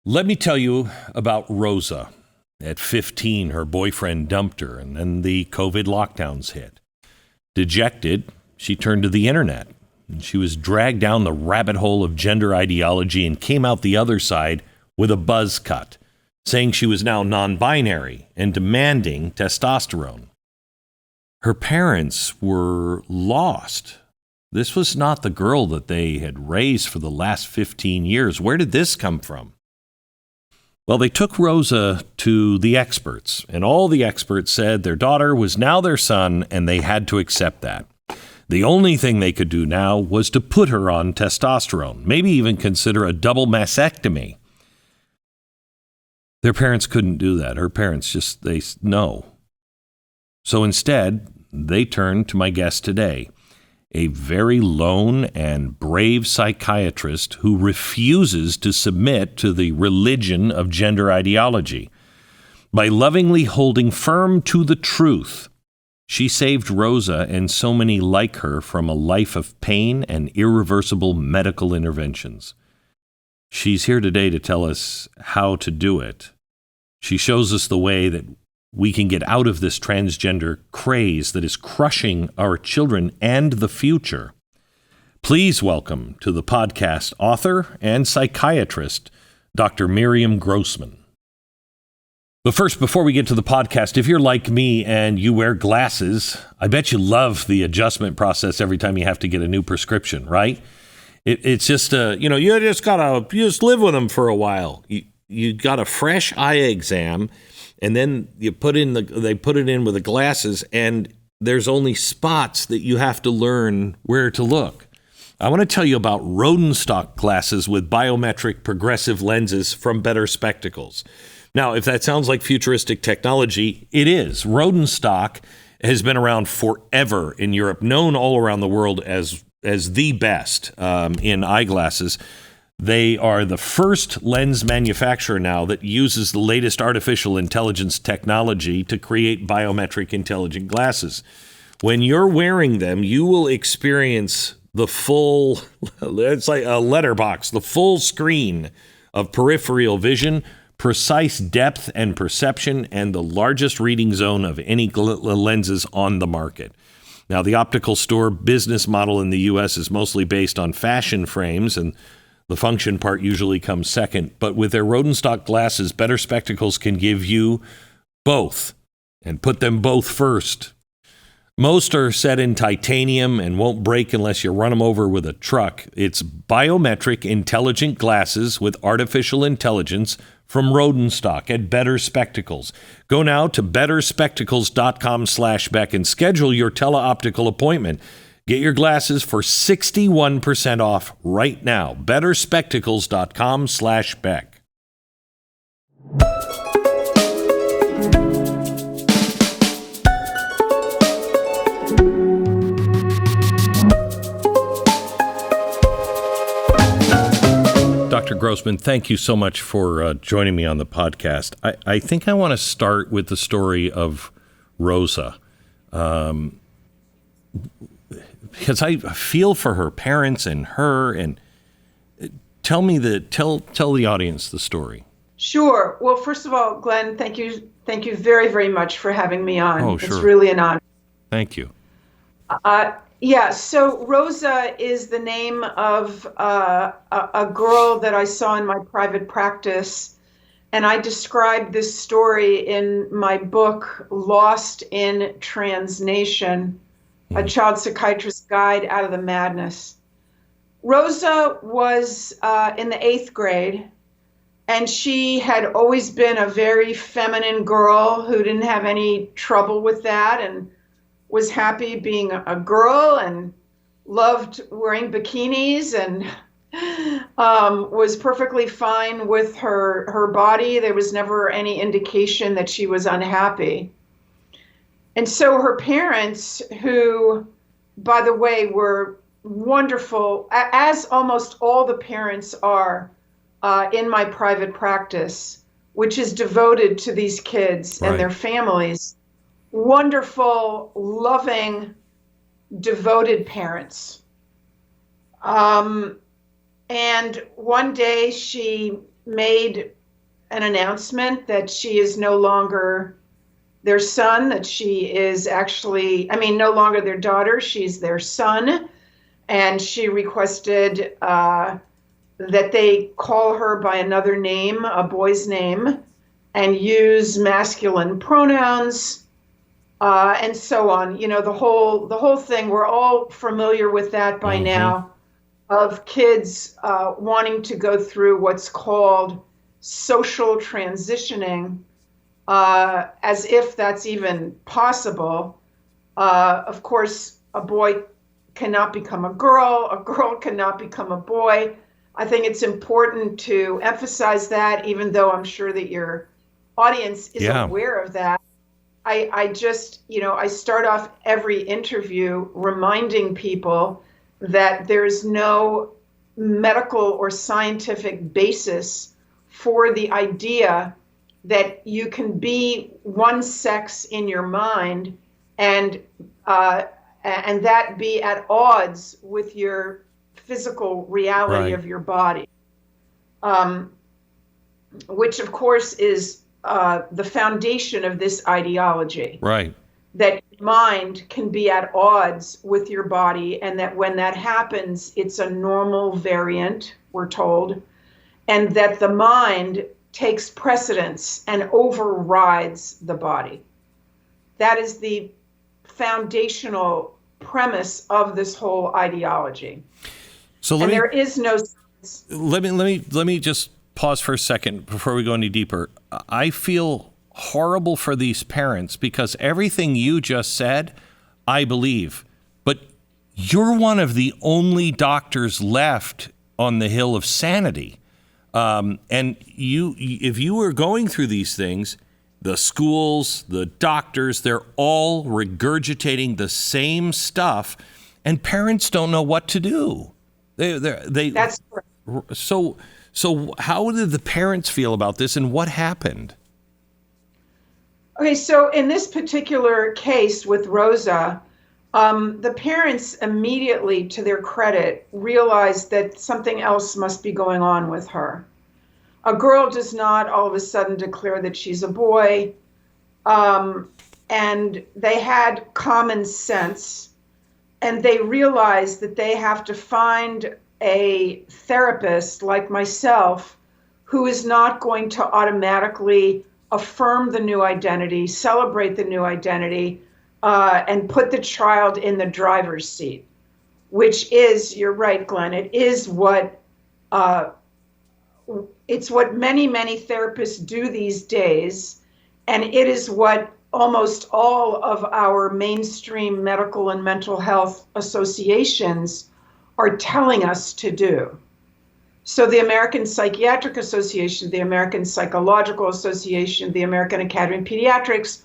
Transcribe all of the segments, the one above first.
Let me tell you about Rosa. At 15, her boyfriend dumped her, and then the COVID lockdowns hit. Dejected, she turned to the internet. And she was dragged down the rabbit hole of gender ideology and came out the other side with a buzz cut, saying she was now non-binary and demanding testosterone. Her parents were lost. This was not the girl that they had raised for the last 15 years. Where did this come from? Well, they took Rosa to the experts, and all the experts said their daughter was now their son, and they had to accept that. The only thing they could do now was to put her on testosterone, maybe even consider a double mastectomy. Their parents couldn't do that. Her parents no. So instead, they turned to my guest today, a very lone and brave psychiatrist who refuses to submit to the religion of gender ideology. By lovingly holding firm to the truth, she saved Rosa and so many like her from a life of pain and irreversible medical interventions. She's here today to tell us how to do it. She shows us the way that we can get out of this transgender craze that is crushing our children and the future. Please welcome to the podcast author and psychiatrist, Dr. Miriam Grossman. But first, before we get to the podcast, if you're like me and you wear glasses, I bet you love the adjustment process every time you have to get a new prescription, right? It's just, you just live with them for a while. You got a fresh eye exam, and then they put it in with the glasses, and there's only spots that you have to learn where to look. I want to tell you about Rodenstock glasses with biometric progressive lenses from Better Spectacles. Now, if that sounds like futuristic technology, it is. Rodenstock has been around forever in Europe, known all around the world as the best in eyeglasses. They are the first lens manufacturer now that uses the latest artificial intelligence technology to create biometric intelligent glasses. When you're wearing them, you will experience the full, it's like a letterbox, the full screen of peripheral vision, precise depth and perception, and the largest reading zone of any lenses on the market. Now, the optical store business model in the U.S. is mostly based on fashion frames, and the function part usually comes second. But with their Rodenstock glasses, Better Spectacles can give you both and put them both first. Most are set in titanium and won't break unless you run them over with a truck. It's biometric intelligent glasses with artificial intelligence from Rodenstock at Better Spectacles. Go now to betterspectacles.com/Beck and schedule your teleoptical appointment. Get your glasses for 61% off right now. betterspectacles.com/Beck. Dr. Grossman, thank you so much for joining me on the podcast. I think I want to start with the story of Rosa. Because I feel for her parents and her, and tell the audience the story. Sure. Well, first of all, Glenn, thank you very, very much for having me on. Oh, sure. It's really an honor. Thank you. So Rosa is the name of a girl that I saw in my private practice, and I described this story in my book, Lost in Transnation, a child psychiatrist's guide out of the madness. Rosa was in the 8th grade, and she had always been a very feminine girl who didn't have any trouble with that and was happy being a girl and loved wearing bikinis and was perfectly fine with her body. There was never any indication that she was unhappy. And so her parents, who, by the way, were wonderful, as almost all the parents are in my private practice, which is devoted to these kids and their families, wonderful, loving, devoted parents. And one day she made an announcement that she is no longer their son, that she is actually, no longer their daughter, she's their son. And she requested that they call her by another name, a boy's name, and use masculine pronouns, and so on. The whole thing. We're all familiar with that by now, of kids wanting to go through what's called social transitioning, as if that's even possible. Of course, a boy cannot become a girl cannot become a boy. I think it's important to emphasize that, even though I'm sure that your audience is aware of that. I just, I start off every interview reminding people that there's no medical or scientific basis for the idea that you can be one sex in your mind and that be at odds with your physical reality of your body, which of course is the foundation of this ideology. Right. That mind can be at odds with your body, and that when that happens, it's a normal variant, we're told, and that the mind takes precedence and overrides the body. That is the foundational premise of this whole ideology. So there is no sense. Let me just pause for a second before we go any deeper. I feel horrible for these parents because everything you just said, I believe. But you're one of the only doctors left on the hill of sanity. And if you were going through these things, the schools, the doctors, they're all regurgitating the same stuff, and parents don't know what to do. That's correct. So how did the parents feel about this, and what happened? Okay, so in this particular case with Rosa, the parents immediately, to their credit, realized that something else must be going on with her. A girl does not all of a sudden declare that she's a boy, and they had common sense, and they realized that they have to find a therapist like myself who is not going to automatically affirm the new identity, celebrate the new identity, and put the child in the driver's seat, which is, you're right, Glenn, it is what it's what many, many therapists do these days, and it is what almost all of our mainstream medical and mental health associations are telling us to do. So the American Psychiatric Association, the American Psychological Association, the American Academy of Pediatrics,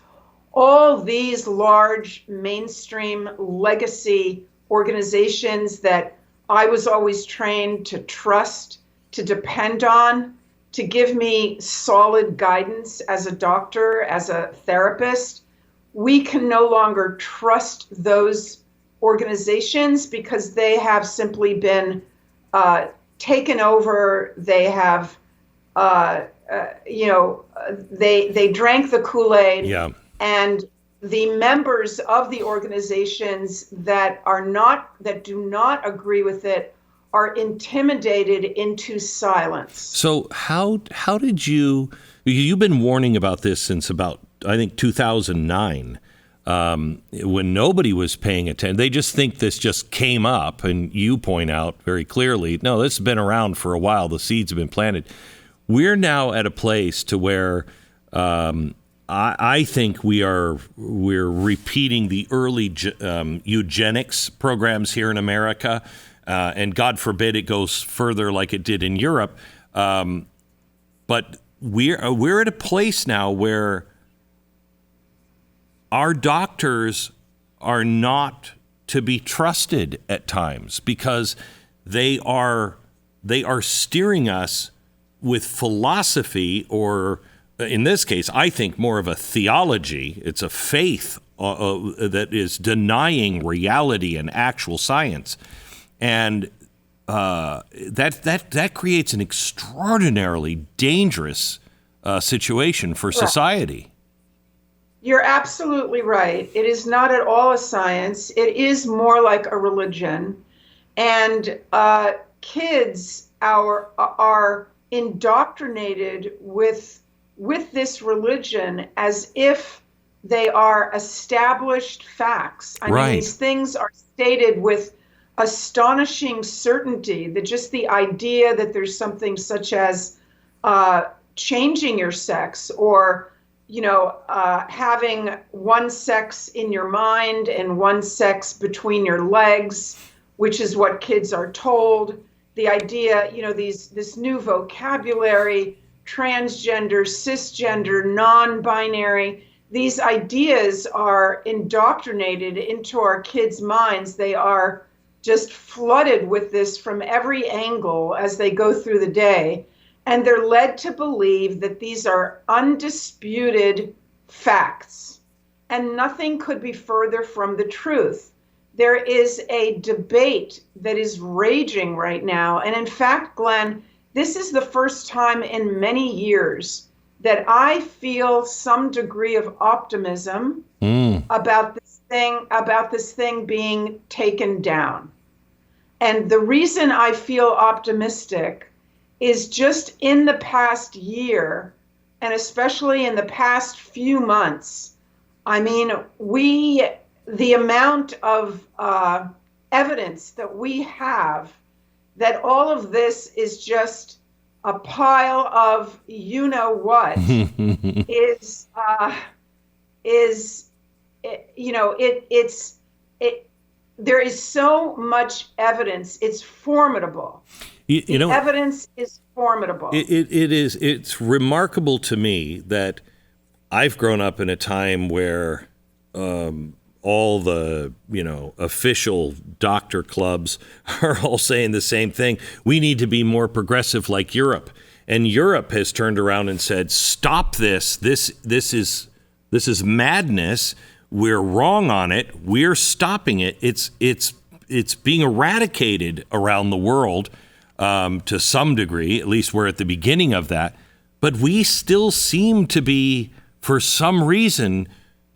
all these large mainstream legacy organizations that I was always trained to trust, to depend on, to give me solid guidance as a doctor, as a therapist, we can no longer trust those organizations because they have simply been taken over. They have, they drank the Kool-Aid, and the members of the organizations that do not agree with it are intimidated into silence. So how did you've been warning about this since about, I think, 2009, when nobody was paying attention. They just think this just came up, and you point out very clearly, no, this has been around for a while. The seeds have been planted. We're now at a place to where I think we're repeating the early eugenics programs here in America. And God forbid it goes further like it did in Europe. But we're at a place now where our doctors are not to be trusted at times because they are steering us with philosophy, or in this case, I think more of a theology. It's a faith that is denying reality and actual science. And that creates an extraordinarily dangerous situation for society. You're absolutely right. It is not at all a science. It is more like a religion. And kids are indoctrinated with this religion as if they are established facts. I mean, these things are stated with astonishing certainty, that just the idea that there's something such as changing your sex, or having one sex in your mind and one sex between your legs, which is what kids are told. The idea, this new vocabulary, transgender, cisgender, non-binary, these ideas are indoctrinated into our kids' minds. They are just flooded with this from every angle as they go through the day. And they're led to believe that these are undisputed facts. And nothing could be further from the truth. There is a debate that is raging right now. And in fact, Glenn, this is the first time in many years that I feel some degree of optimism about this thing being taken down. And the reason I feel optimistic is just in the past year, and especially in the past few months, I mean, the amount of evidence that we have that all of this is just a pile of what there is so much evidence. It's formidable. Evidence is formidable. It's remarkable to me that I've grown up in a time where all the, official doctor clubs are all saying the same thing. We need to be more progressive like Europe. And Europe has turned around and said, stop this. This is madness. We're wrong on it. We're stopping it. It's being eradicated around the world to some degree. At least we're at the beginning of that. But we still seem to be, for some reason,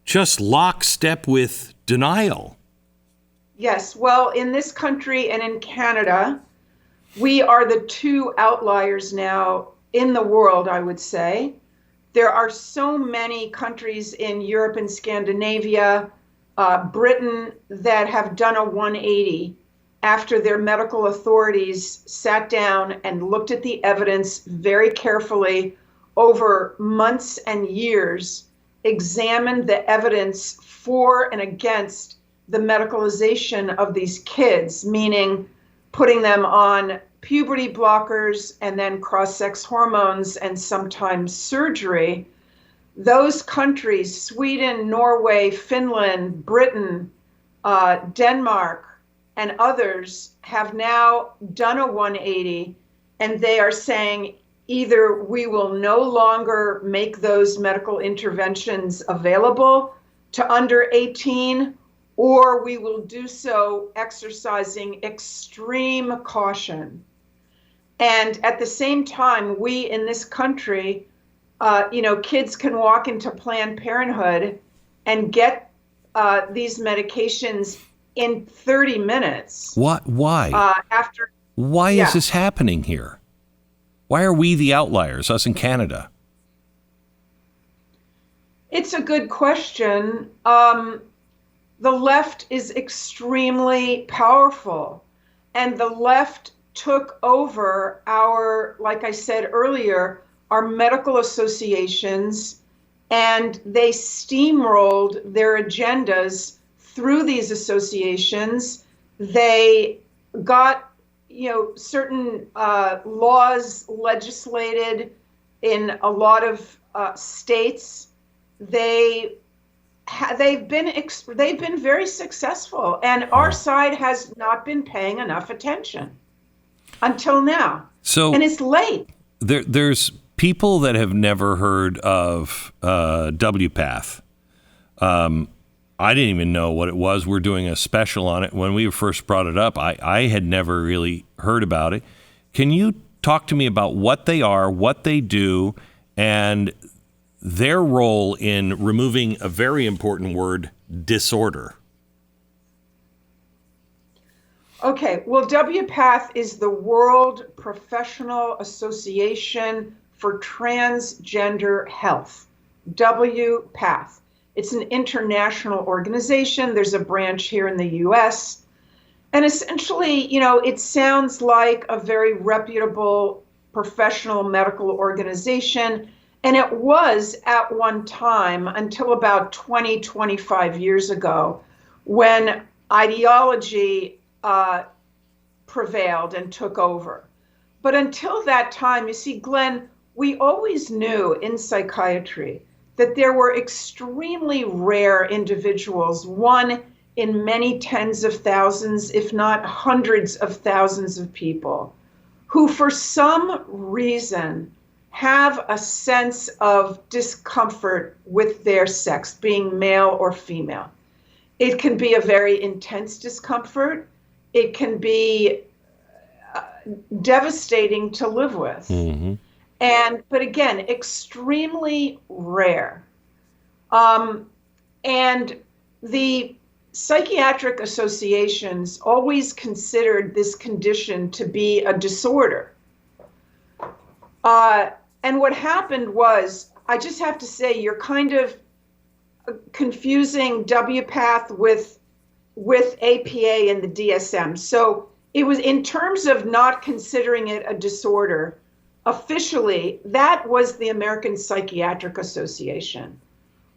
just lockstep with denial. Yes. Well, in this country and in Canada, we are the two outliers now in the world, I would say. There are so many countries in Europe and Scandinavia, Britain, that have done a 180 after their medical authorities sat down and looked at the evidence very carefully over months and years, examined the evidence for and against the medicalization of these kids, meaning putting them on puberty blockers and then cross-sex hormones and sometimes surgery. Those countries, Sweden, Norway, Finland, Britain, Denmark, and others, have now done a 180, and they are saying either we will no longer make those medical interventions available to under 18, or we will do so exercising extreme caution. And at the same time, we in this country, kids can walk into Planned Parenthood and get these medications in 30 minutes. What? Why? Why is this happening here? Why are we the outliers, us in Canada? It's a good question. The left is extremely powerful, and the left took over like I said earlier, our medical associations, and they steamrolled their agendas through these associations. They got certain laws legislated in a lot of states. They've been very successful, and our side has not been paying enough attention until now. And it's late. There's people that have never heard of WPATH. I didn't even know what it was. We're doing a special on it. When we first brought it up, I had never really heard about it. Can you talk to me about what they are, what they do, and their role in removing a very important word, disorder? Okay, well, WPATH is the World Professional Association for Transgender Health, WPATH. It's an international organization. There's a branch here in the US. And essentially, it sounds like a very reputable professional medical organization. And it was at one time until about 25 years ago when ideology prevailed and took over. But until that time, you see, Glenn, we always knew in psychiatry that there were extremely rare individuals, one in many tens of thousands, if not hundreds of thousands of people, who for some reason have a sense of discomfort with their sex, being male or female. It can be a very intense discomfort. It can be devastating to live with. Mm-hmm. But again, extremely rare. And the psychiatric associations always considered this condition to be a disorder. And what happened was, I just have to say, you're kind of confusing WPATH with APA and the DSM. So it was, in terms of not considering it a disorder, officially, that was the American Psychiatric Association.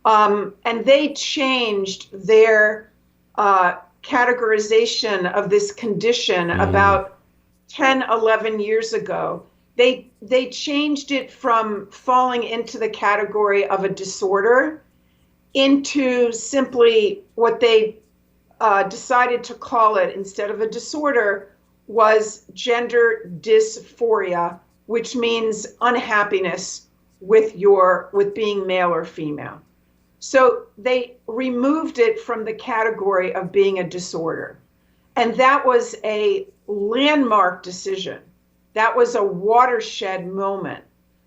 And they changed their categorization of this condition about 10, 11 years ago. They changed it from falling into the category of a disorder into simply what they decided to call it, instead of a disorder, was gender dysphoria, which means unhappiness with being male or female. So they removed it from the category of being a disorder. And that was a landmark decision. That was a watershed moment,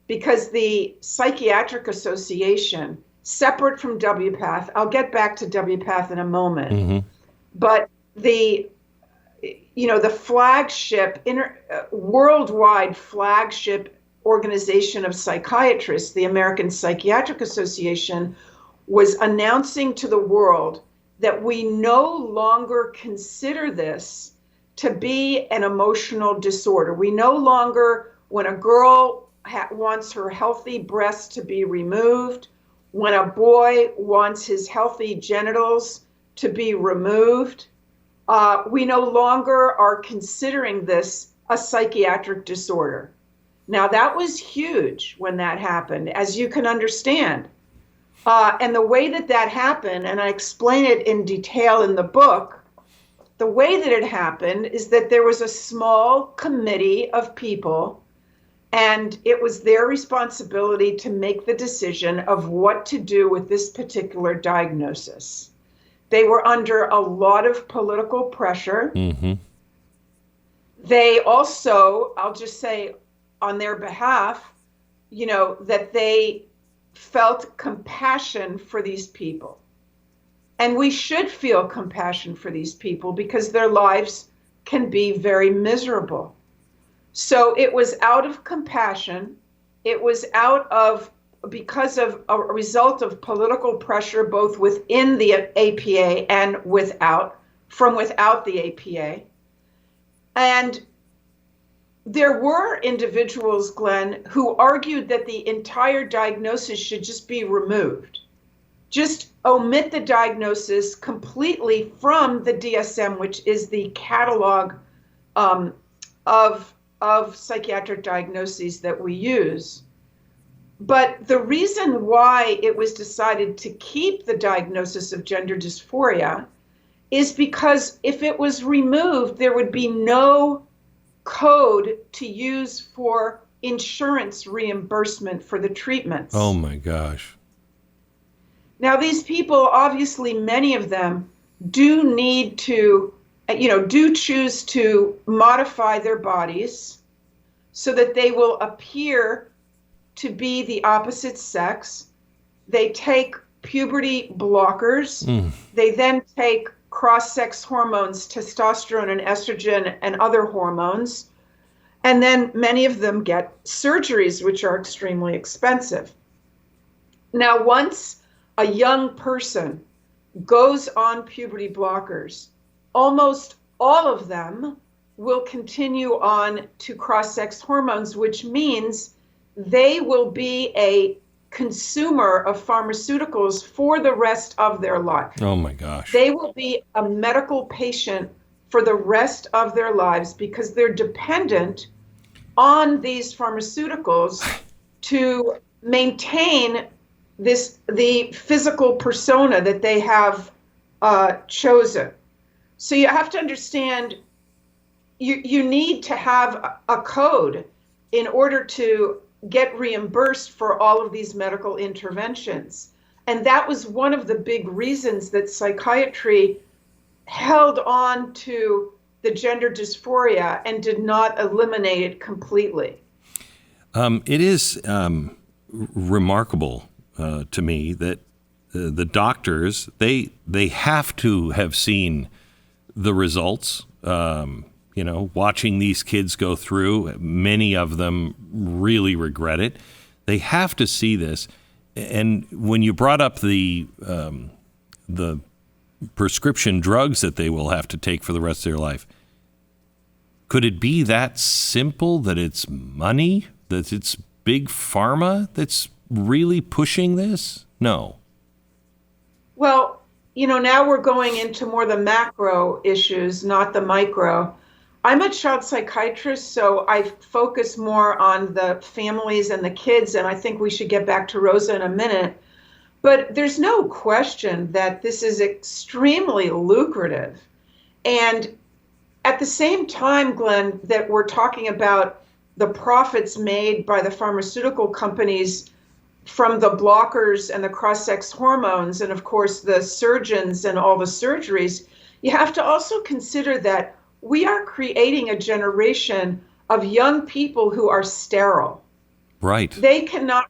because the Psychiatric Association, separate from WPATH, I'll get back to WPATH in a moment, but the flagship, worldwide flagship organization of psychiatrists, the American Psychiatric Association, was announcing to the world that we no longer consider this to be an emotional disorder. We no longer, when a girl wants her healthy breasts to be removed, when a boy wants his healthy genitals to be removed, we no longer are considering this a psychiatric disorder. Now, that was huge when that happened, as you can understand. And the way that happened, and I explain it in detail in the book, the way that it happened is that there was a small committee of people, and it was their responsibility to make the decision of what to do with this particular diagnosis. They were under a lot of political pressure. Mm-hmm. They also, I'll just say on their behalf, that they felt compassion for these people. And we should feel compassion for these people because their lives can be very miserable. So it was out of compassion. It was because of a result of political pressure, both within the APA and from without the APA. And there were individuals, Glenn, who argued that the entire diagnosis should just be removed. Just omit the diagnosis completely from the DSM, which is the catalog of psychiatric diagnoses that we use. But the reason why it was decided to keep the diagnosis of gender dysphoria is because if it was removed, there would be no code to use for insurance reimbursement for the treatments. Oh my gosh. Now, these people, obviously, many of them do need to, do choose to modify their bodies so that they will appear to be the opposite sex. They take puberty blockers. They then take cross-sex hormones, testosterone and estrogen and other hormones. And then many of them get surgeries, which are extremely expensive. Now, once a young person goes on puberty blockers, almost all of them will continue on to cross-sex hormones, which means they will be a consumer of pharmaceuticals for the rest of their life. Oh my gosh. They will be a medical patient for the rest of their lives because they're dependent on these pharmaceuticals to maintain the physical persona that they have chosen. So you have to understand, you need to have a code in order to get reimbursed for all of these medical interventions. And that was one of the big reasons that psychiatry held on to the gender dysphoria and did not eliminate it completely. It is remarkable to me that the doctors, they have to have seen the results. Watching these kids go through, many of them really regret it. They have to see this. And when you brought up the prescription drugs that they will have to take for the rest of their life, could it be that simple, that it's money, that it's big pharma that's really pushing this? No. Well, now we're going into more the macro issues, not the micro. I'm a child psychiatrist, so I focus more on the families and the kids, and I think we should get back to Rosa in a minute. But there's no question that this is extremely lucrative. And at the same time, Glenn, that we're talking about the profits made by the pharmaceutical companies from the blockers and the cross-sex hormones, and of course the surgeons and all the surgeries, you have to also consider that we are creating a generation of young people who are sterile. Right. They cannot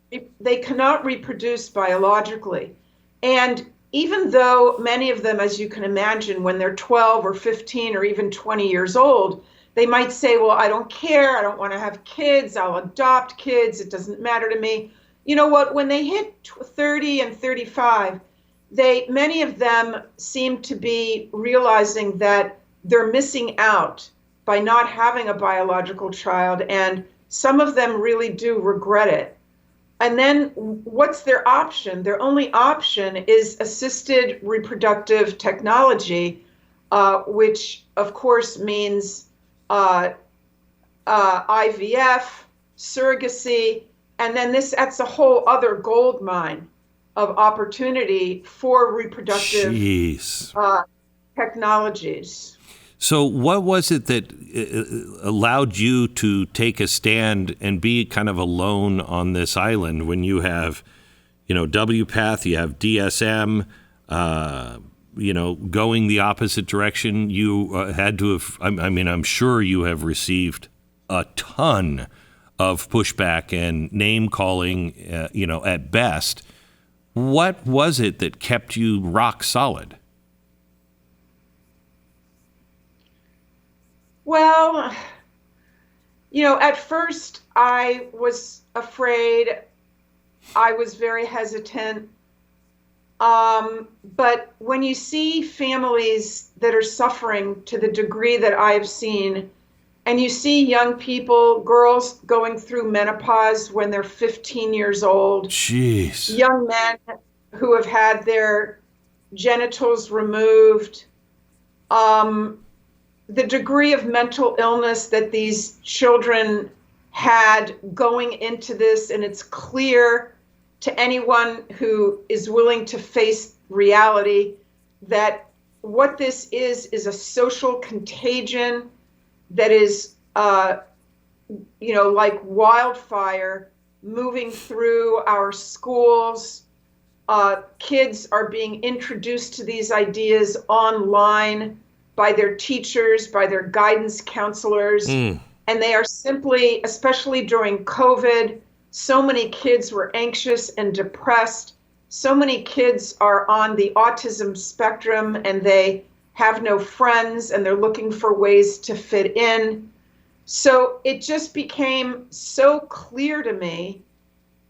reproduce biologically. And even though many of them, as you can imagine, when they're 12 or 15 or even 20 years old, they might say, well, I don't care. I don't want to have kids. I'll adopt kids. It doesn't matter to me. You know what? When they hit 30 and 35, many of them seem to be realizing that they're missing out by not having a biological child, and some of them really do regret it. And then what's their option? Their only option is assisted reproductive technology, which of course means IVF, surrogacy, and then that's a whole other gold mine of opportunity for reproductive technologies. So what was it that allowed you to take a stand and be kind of alone on this island when you have, WPATH, you have DSM, going the opposite direction? You had to have, I'm sure you have received a ton of pushback and name calling, at best. What was it that kept you rock solid? Well, at first I was afraid. I was very hesitant. But when you see families that are suffering to the degree that I've seen, and you see young people, girls going through menopause when they're 15 years old, Jeez. Young men who have had their genitals removed, the degree of mental illness that these children had going into this, and it's clear to anyone who is willing to face reality that what this is a social contagion that is, like wildfire moving through our schools, Kids are being introduced to these ideas online by their teachers, by their guidance counselors, and they are simply, especially during COVID, so many kids were anxious and depressed. So many kids are on the autism spectrum and they have no friends and they're looking for ways to fit in. So it just became so clear to me.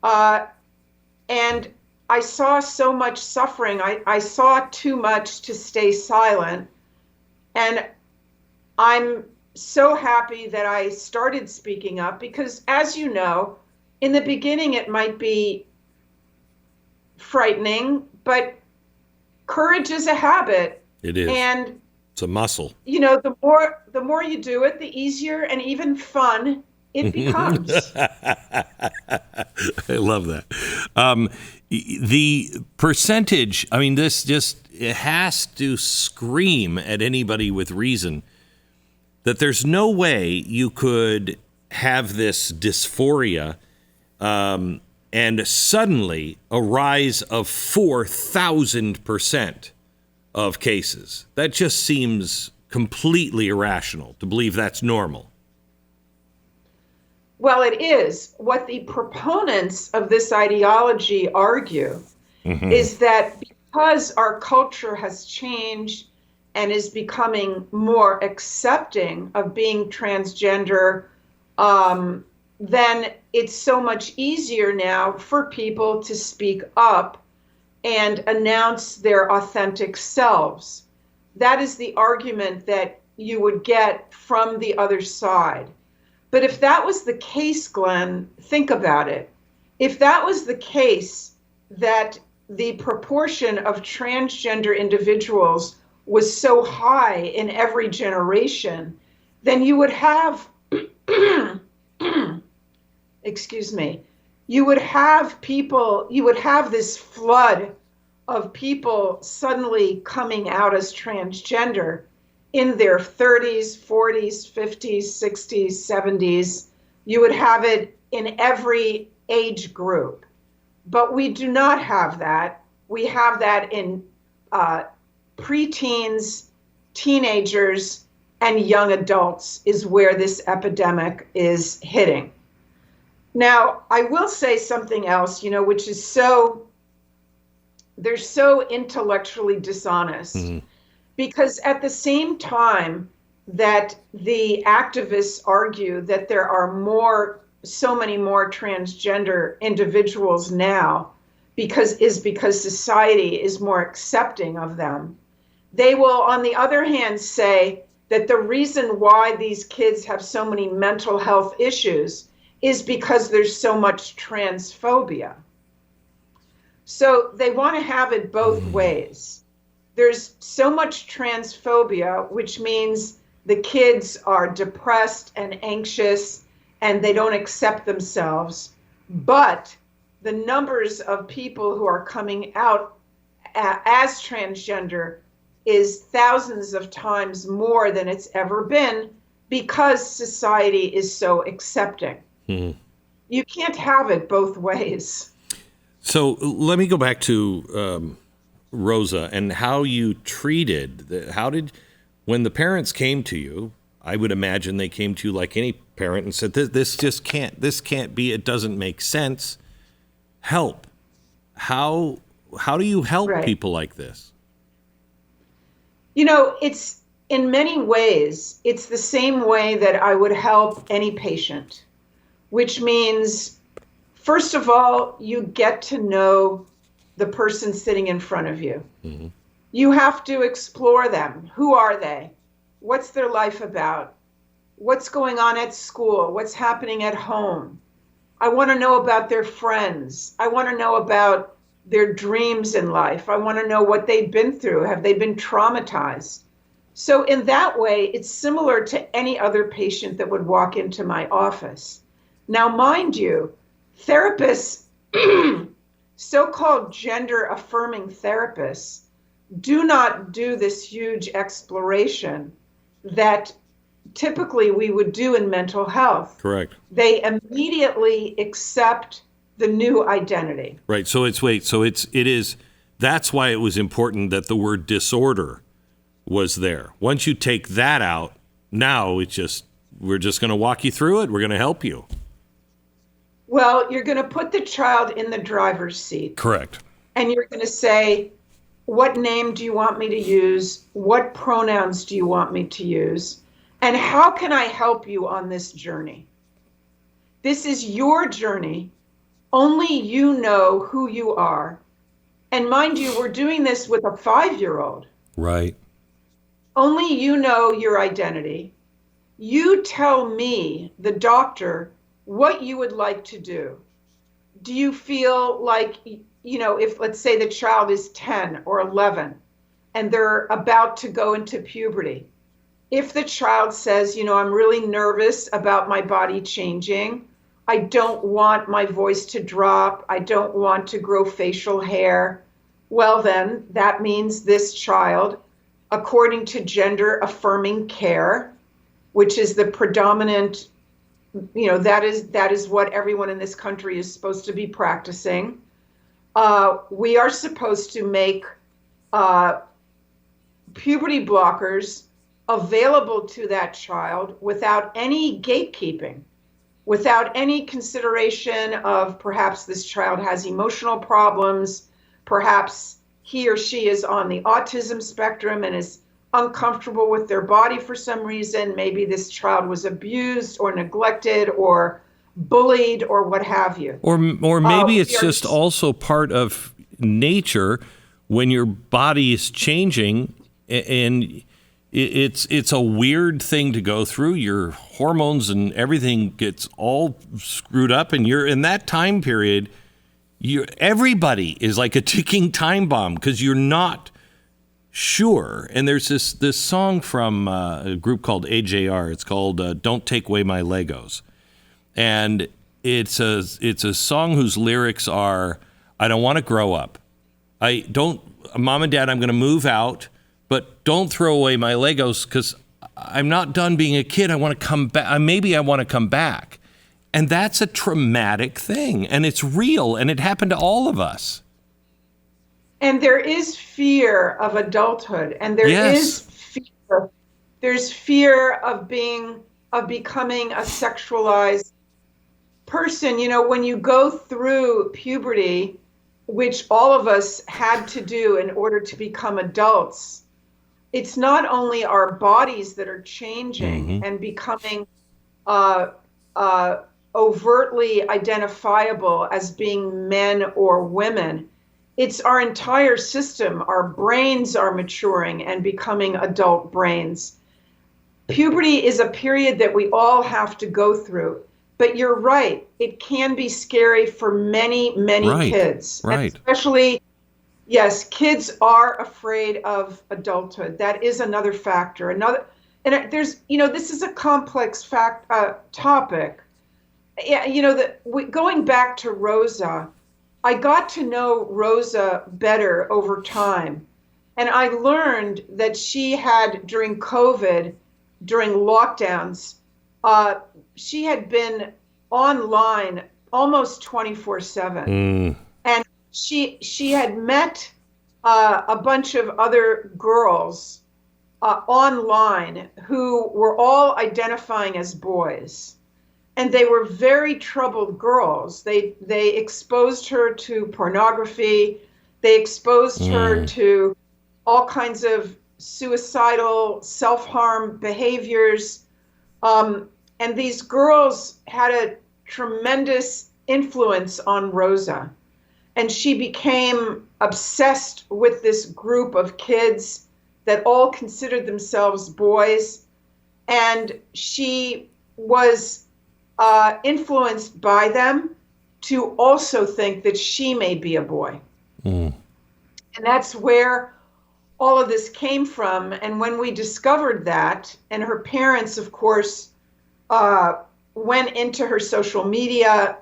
And I saw so much suffering. I saw too much to stay silent. And I'm so happy that I started speaking up because, as you know, in the beginning it might be frightening, but courage is a habit. It is. And it's a muscle. You know, the more you do it, the easier and even fun it becomes. I love that. The percentage, I mean, this just, it has to scream at anybody with reason that there's no way you could have this dysphoria and suddenly a rise of 4,000% of cases. That just seems completely irrational to believe that's normal. Well, it is. What the proponents of this ideology argue is that because our culture has changed and is becoming more accepting of being transgender, then it's so much easier now for people to speak up and announce their authentic selves. That is the argument that you would get from the other side. But if that was the case, Glenn, think about it. If that was the case, that the proportion of transgender individuals was so high in every generation, then you would have, excuse me, you would have people, you would have this flood of people suddenly coming out as transgender in their 30s, 40s, 50s, 60s, 70s. You would have it in every age group. But we do not have that. We have that in preteens, teenagers, and young adults is where this epidemic is hitting. Now, I will say something else, you know, which is they're so intellectually dishonest. Because at the same time that the activists argue that there are so many more transgender individuals now because society is more accepting of them, they will, on the other hand, say that the reason why these kids have so many mental health issues is because there's so much transphobia. So they want to have it both ways. There's so much transphobia, which means the kids are depressed and anxious and they don't accept themselves. But the numbers of people who are coming out as transgender is thousands of times more than it's ever been because society is so accepting. You can't have it both ways. So let me go back to Rosa and how you treated, when the parents came to you, I would imagine they came to you like any parent and said, this can't be, it doesn't make sense. Help. How do you help people like this? You know, it's in many ways, it's the same way that I would help any patient, which means, first of all, you get to know the person sitting in front of you. You have to explore them. Who are they? What's their life about? What's going on at school? What's happening at home? I want to know about their friends. I want to know about their dreams in life. I want to know what they've been through. Have they been traumatized? So in that way, it's similar to any other patient that would walk into my office. Now, mind you, therapists, so-called gender-affirming therapists, do not do this huge exploration that typically we would do in mental health. Correct. They immediately accept the new identity. Right. So that's why it was important that the word disorder was there. Once you take that out, now we're just going to walk you through it. We're going to help you. Well, you're going to put the child in the driver's seat. Correct. And you're going to say, what name do you want me to use? What pronouns do you want me to use? And how can I help you on this journey? This is your journey. Only you know who you are. And mind you, we're doing this with a 5-year-old. Right. Only you know your identity. You tell me, the doctor, what you would like to do. Do you feel like, if let's say the child is 10 or 11 and they're about to go into puberty, if the child says, I'm really nervous about my body changing, I don't want my voice to drop, I don't want to grow facial hair, well then that means this child, according to gender-affirming care, which is the predominant, that is what everyone in this country is supposed to be practicing. We are supposed to make puberty blockers available to that child without any gatekeeping, without any consideration of perhaps this child has emotional problems, perhaps he or she is on the autism spectrum and is uncomfortable with their body for some reason. Maybe this child was abused or neglected or bullied or what have you. Or maybe it's just also part of nature when your body is changing, and it's a weird thing to go through. Your hormones and everything gets all screwed up, and you're in that time period. Everybody is like a ticking time bomb because you're not sure. And there's this song from a group called AJR. It's called "Don't Take Away My Legos," and it's a song whose lyrics are, "I don't want to grow up. Mom and Dad, I'm going to move out, but don't throw away my Legos because I'm not done being a kid. I want to come back. Maybe I want to come back." And that's a traumatic thing, and it's real, and it happened to all of us. And there is fear of adulthood, and there's fear of becoming a sexualized person. When you go through puberty, which all of us had to do in order to become adults, it's not only our bodies that are changing and becoming overtly identifiable as being men or women. It's our entire system. Our brains are maturing and becoming adult brains. Puberty is a period that we all have to go through. But you're right. It can be scary for many, many kids. Right. And especially, yes, kids are afraid of adulthood. That is another factor. This is a complex topic. Yeah, going back to Rosa, I got to know Rosa better over time. And I learned that she had, during COVID, during lockdowns, she had been online almost 24/7. And she had met a bunch of other girls online who were all identifying as boys. And they were very troubled girls. They exposed her to pornography. They exposed her to all kinds of suicidal, self-harm behaviors. And these girls had a tremendous influence on Rosa. And she became obsessed with this group of kids that all considered themselves boys. And she was influenced by them to also think that she may be a boy. And that's where all of this came from. And when we discovered that, and her parents, of course, went into her social media.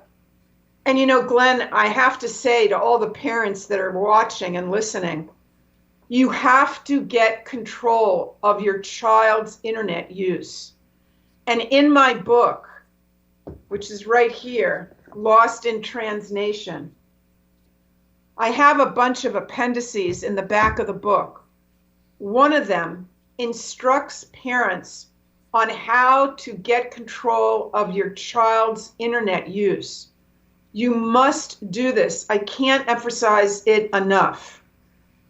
And Glenn, I have to say to all the parents that are watching and listening, you have to get control of your child's internet use. And in my book, which is right here, Lost in Transnation. I have a bunch of appendices in the back of the book. One of them instructs parents on how to get control of your child's internet use. You must do this. I can't emphasize it enough.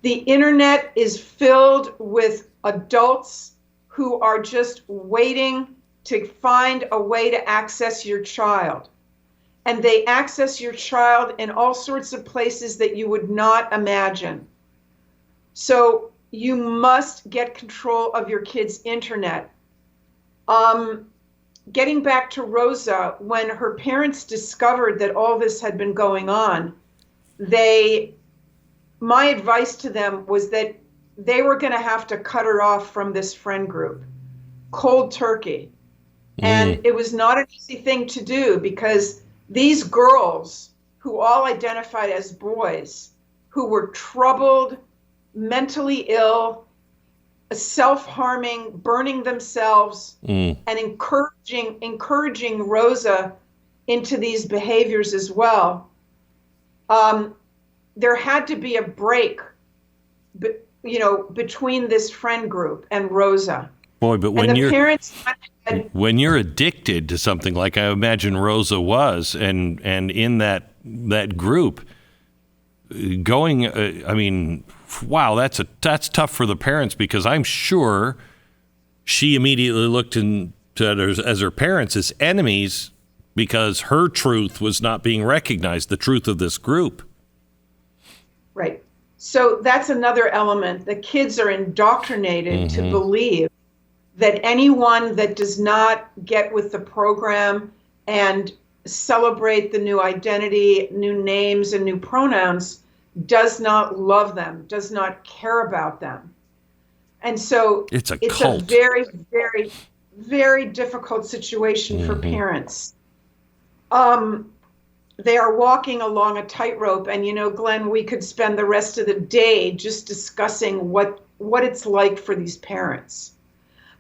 The internet is filled with adults who are just waiting to find a way to access your child. And they access your child in all sorts of places that you would not imagine. So you must get control of your kid's internet. Getting back to Rosa, when her parents discovered that all this had been going on, my advice to them was that they were going to have to cut her off from this friend group, cold turkey. And it was not an easy thing to do, because these girls, who all identified as boys, who were troubled, mentally ill, self-harming, burning themselves, and encouraging Rosa into these behaviors as well, there had to be a break, between this friend group and Rosa. Boy, but when you're addicted to something like I imagine Rosa was, and in that group, going, wow, that's tough for the parents, because I'm sure she immediately looked as her parents as enemies, because her truth was not being recognized, the truth of this group. Right. So that's another element. The kids are indoctrinated to believe that anyone that does not get with the program and celebrate the new identity, new names, and new pronouns does not love them, does not care about them. And so it's a very, very, very difficult situation for parents. They are walking along a tightrope, and Glenn, we could spend the rest of the day just discussing what it's like for these parents.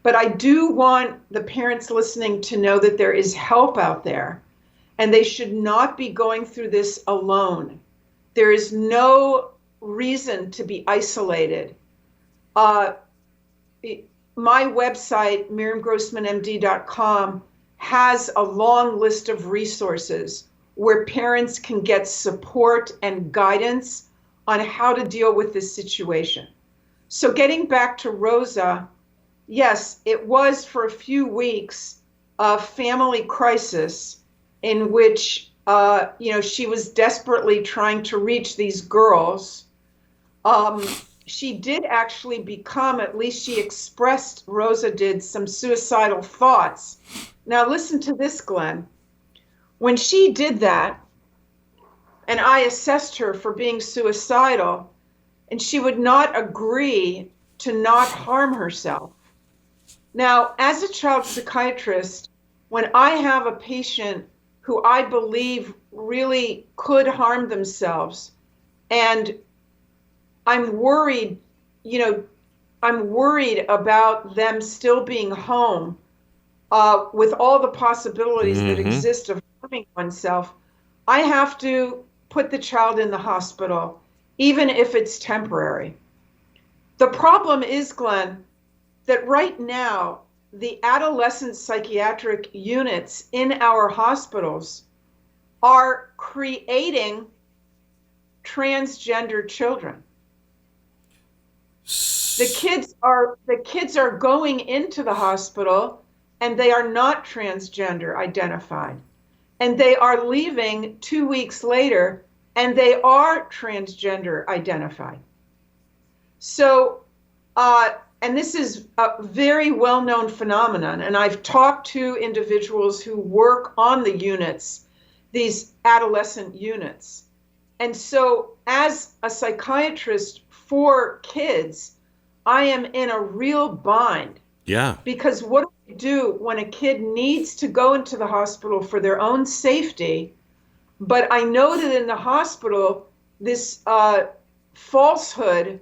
But I do want the parents listening to know that there is help out there, and they should not be going through this alone. There is no reason to be isolated. My website, miriamgrossmanmd.com, has a long list of resources where parents can get support and guidance on how to deal with this situation. So getting back to Rosa, yes, it was for a few weeks a family crisis in which, she was desperately trying to reach these girls. She did actually become, at least she expressed, Rosa did, some suicidal thoughts. Now listen to this, Glenn. When she did that, and I assessed her for being suicidal, and she would not agree to not harm herself. Now, as a child psychiatrist, when I have a patient who I believe really could harm themselves, and I'm worried about them still being home with all the possibilities that exist of harming oneself, I have to put the child in the hospital, even if it's temporary. The problem is, Glenn, that right now, the adolescent psychiatric units in our hospitals are creating transgender children. The kids are going into the hospital, and they are not transgender identified. And they are leaving 2 weeks later, and they are transgender identified. So, and this is a very well-known phenomenon, and I've talked to individuals who work on the units, these adolescent units. And so as a psychiatrist for kids, I am in a real bind. Yeah. Because what do we do when a kid needs to go into the hospital for their own safety, but I know that in the hospital, this falsehood,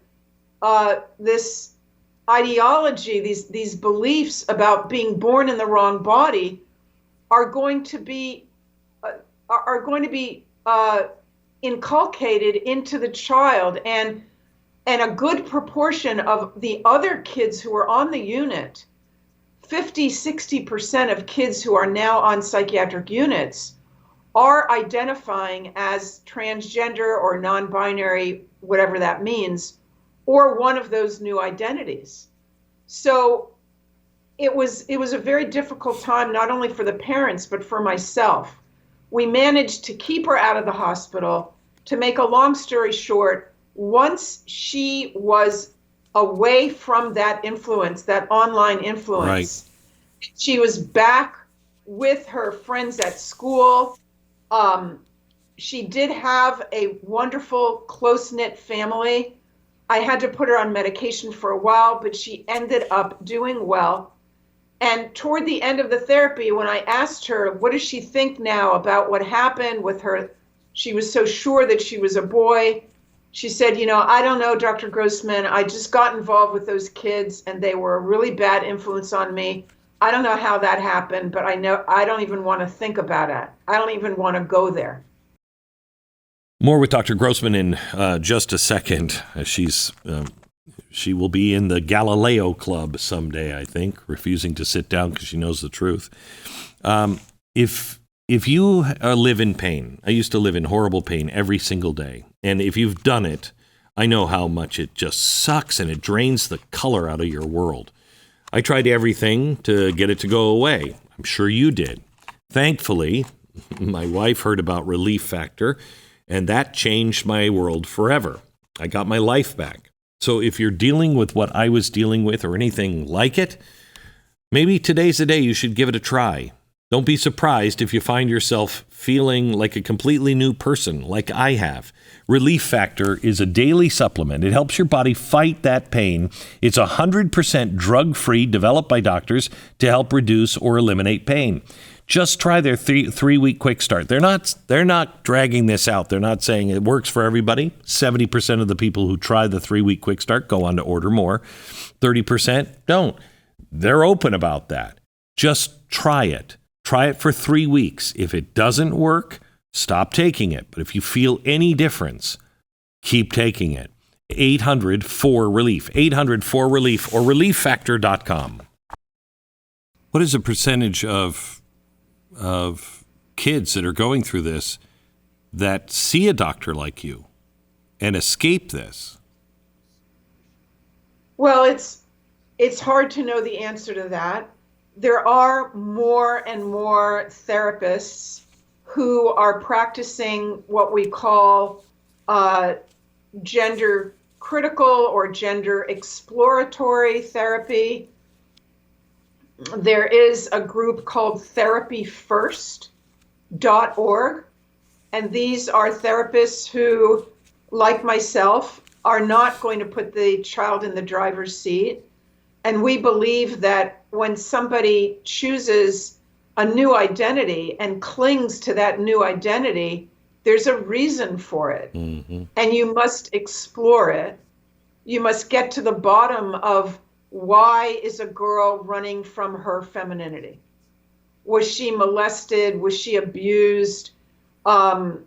this ideology, these beliefs about being born in the wrong body are going to be are going to be inculcated into the child, and a good proportion of the other kids who are on the unit, 50-60% of kids who are now on psychiatric units are identifying as transgender or non-binary, whatever that means, or one of those new identities. So it was a very difficult time, not only for the parents, but for myself. We managed to keep her out of the hospital. To make a long story short, once she was away from that influence, that online influence, right, she was back with her friends at school. She did have a wonderful, close-knit family. I had to put her on medication for a while, but she ended up doing well. And toward the end of the therapy, when I asked her, what does she think now about what happened with her? She was so sure that she was a boy. She said, I don't know, Dr. Grossman, I just got involved with those kids and they were a really bad influence on me. I don't know how that happened, but I know I don't even want to think about it. I don't even want to go there. More with Dr. Grossman in just a second. She will be in the Galileo Club someday, I think, refusing to sit down because she knows the truth. If you live in pain, I used to live in horrible pain every single day. And if you've done it, I know how much it just sucks and it drains the color out of your world. I tried everything to get it to go away. I'm sure you did. Thankfully, my wife heard about Relief Factor, and that changed my world forever. I got my life back. So if you're dealing with what I was dealing with or anything like it, maybe today's the day you should give it a try. Don't be surprised if you find yourself feeling like a completely new person, like I have. Relief Factor is a daily supplement. It helps your body fight that pain. It's 100% drug-free, developed by doctors to help reduce or eliminate pain. Just try their three-week quick start. They're not dragging this out. They're not saying it works for everybody. 70% of the people who try the 3-week quick start go on to order more. 30% don't. They're open about that. Just try it. Try it for 3 weeks. If it doesn't work, stop taking it. But if you feel any difference, keep taking it. 800-4-RELIEF. 800-4-RELIEF or relieffactor.com. What is the percentage of kids that are going through this that see a doctor like you and escape this? Well, it's hard to know the answer to that. There are more and more therapists who are practicing what we call gender critical or gender exploratory therapy. There is a group called therapyfirst.org, and these are therapists who, like myself, are not going to put the child in the driver's seat. And we believe that when somebody chooses a new identity and clings to that new identity, there's a reason for it. Mm-hmm. And you must explore it. You must get to the bottom of why is a girl running from her femininity? Was she molested? Was she abused? Was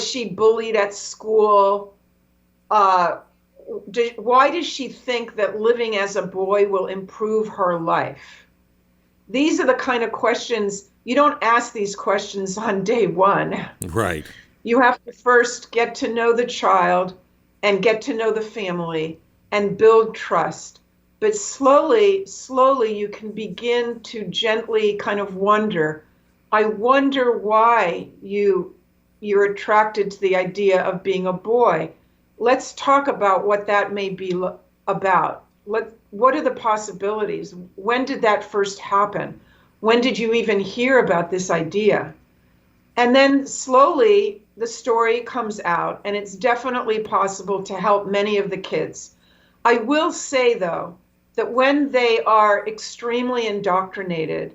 she bullied at school? Why does she think that living as a boy will improve her life? These are the kind of questions, you don't ask these questions on day one. Right. You have to first get to know the child and get to know the family and build trust. But slowly, you can begin to gently kind of wonder, I wonder why you're attracted to the idea of being a boy. Let's talk about what that may be about. What are the possibilities? When did that first happen? When did you even hear about this idea? And then slowly the story comes out, and it's definitely possible to help many of the kids. I will say, though, that when they are extremely indoctrinated,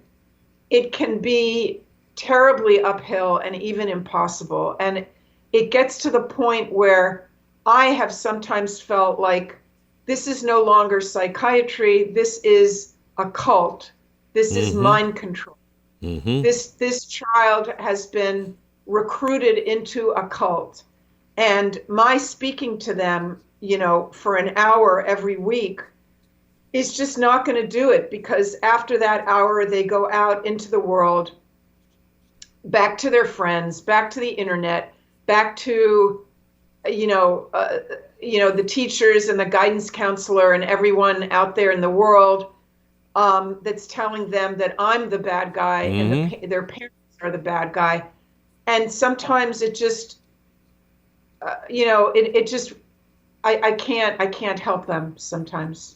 it can be terribly uphill and even impossible. And it gets to the point where I have sometimes felt like this is no longer psychiatry. This is a cult. This is mind control. Mm-hmm. This child has been recruited into a cult, and my speaking to them, for an hour every week is just not going to do it, because after that hour they go out into the world, back to their friends, back to the internet, back to the teachers and the guidance counselor and everyone out there in the world, that's telling them that I'm the bad guy, Mm-hmm. and their parents are the bad guy. And sometimes it just, it just, I can't help them sometimes.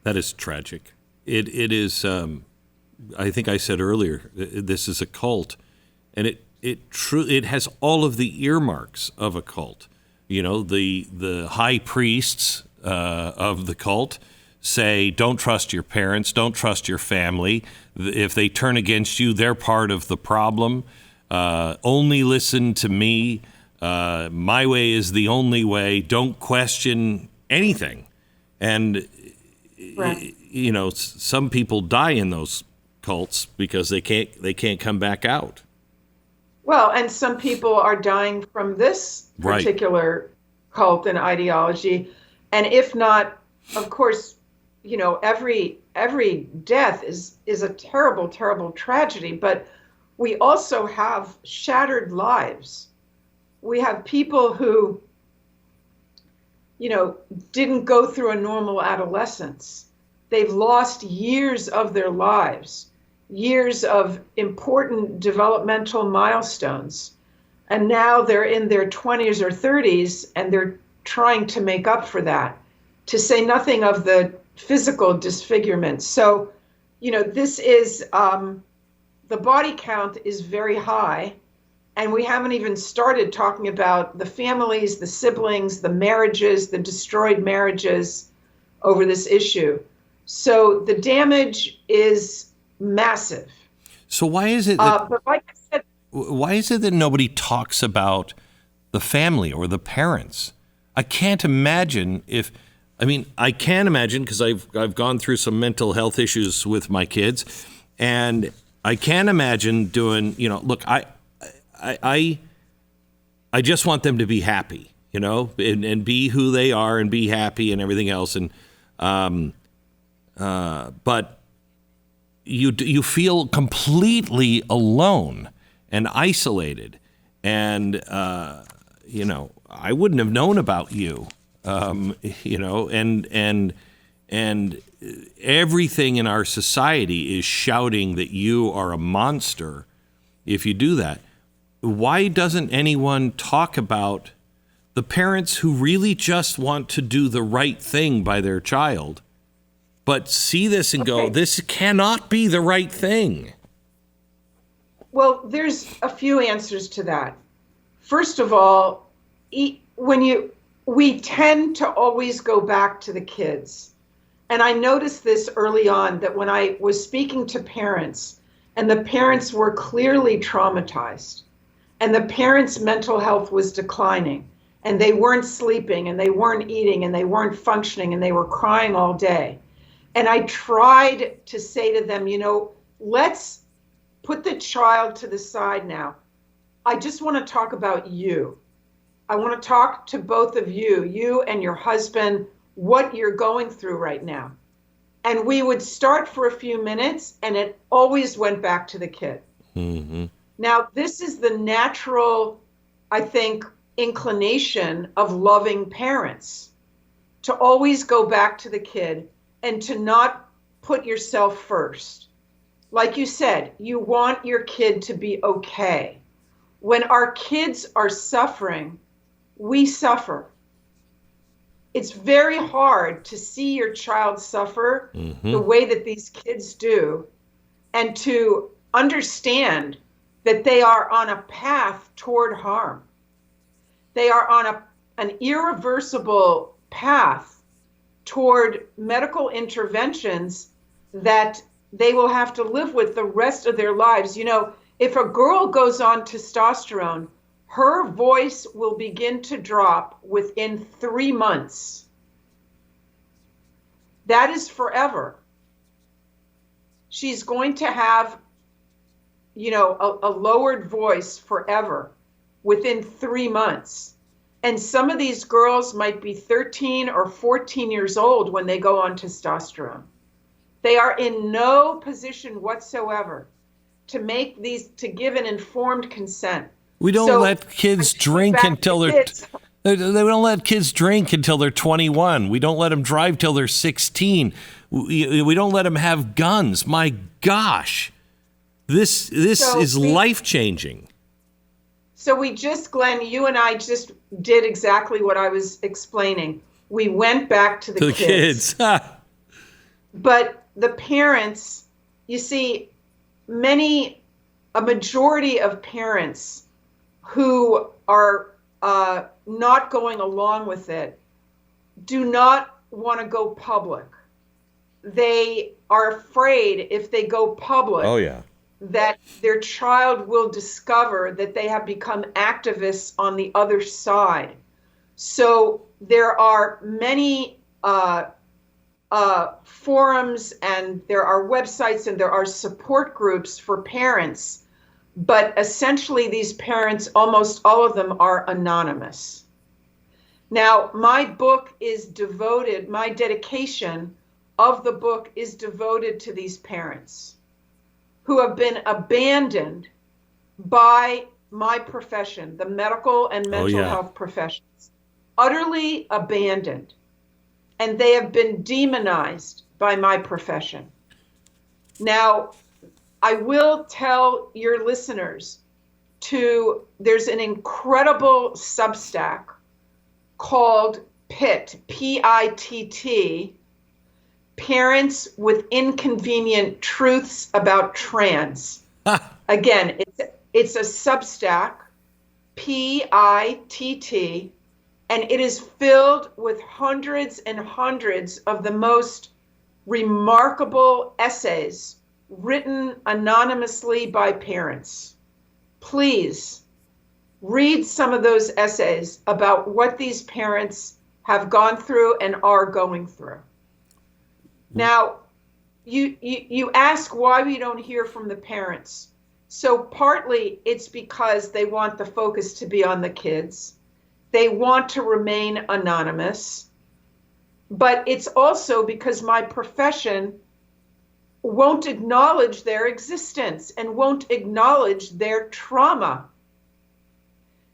That is tragic. It is. I think I said earlier, this is a cult, and it has all of the earmarks of a cult. The high priests of the cult say, don't trust your parents, don't trust your family. If they turn against you, they're part of the problem. Only listen to me. My way is the only way. Don't question anything. And Right. some people die in those cults because they can't come back out. Well, and some people are dying from this Right. particular cult and ideology. And if not, of course, every death is a terrible, terrible tragedy. But we also have shattered lives. We have people who, didn't go through a normal adolescence. They've lost years of their lives, years of important developmental milestones. And now they're in their 20s or 30s, and they're trying to make up for that, to say nothing of the physical disfigurement. So, this is, the body count is very high. And we haven't even started talking about the families, the siblings, the marriages, the destroyed marriages over this issue. So the damage is massive. So why is it that, But like I said, why is it that nobody talks about the family or the parents? I can't imagine I can imagine, because I've gone through some mental health issues with my kids, and I can imagine doing, look, I just want them to be happy, and be who they are and be happy and everything else. And but you feel completely alone and isolated, and I wouldn't have known about you, and everything in our society is shouting that you are a monster if you do that. Why doesn't anyone talk about the parents who really just want to do the right thing by their child, but see this and go, this cannot be the right thing? Well, there's a few answers to that. First of all, we tend to always go back to the kids. And I noticed this early on, that when I was speaking to parents, and the parents were clearly traumatized, and the parents' mental health was declining, and they weren't sleeping, and they weren't eating, and they weren't functioning, and they were crying all day. And I tried to say to them, let's put the child to the side now. I just want to talk about you. I want to talk to both of you and your husband, what you're going through right now. And we would start for a few minutes, and it always went back to the kid. Mm-hmm. Now, this is the natural, I think, inclination of loving parents, to always go back to the kid and to not put yourself first. Like you said, you want your kid to be okay. When our kids are suffering, we suffer. It's very hard to see your child suffer the way that these kids do, and to understand that they are on a path toward harm. They are on an irreversible path toward medical interventions that they will have to live with the rest of their lives. If a girl goes on testosterone, her voice will begin to drop within 3 months. That is forever. She's going to have a lowered voice forever within 3 months. And some of these girls might be 13 or 14 years old when they go on testosterone. They are in no position whatsoever to give an informed consent. We don't let kids drink until they don't let kids drink until they're 21. We don't let them drive till they're 16. We don't let them have guns. My gosh, this is life-changing. So Glenn, you and I just did exactly what I was explaining. We went back to the kids. But the parents, you see, a majority of parents who are not going along with it do not want to go public. They are afraid if they go public, that their child will discover that they have become activists on the other side. So there are many forums, and there are websites, and there are support groups for parents. But essentially, these parents, almost all of them are anonymous. Now, my dedication of the book is devoted to these parents who have been abandoned by my profession, the medical and mental health professions, utterly abandoned. And they have been demonized by my profession. Now, I will tell your listeners there's an incredible Substack called PITT, P-I-T-T, Parents with Inconvenient Truths About Trans. Again, it's a Substack, P-I-T-T, and it is filled with hundreds and hundreds of the most remarkable essays written anonymously by parents. Please read some of those essays about what these parents have gone through and are going through. Now, you ask why we don't hear from the parents. So partly it's because they want the focus to be on the kids. They want to remain anonymous. But it's also because my profession won't acknowledge their existence and won't acknowledge their trauma.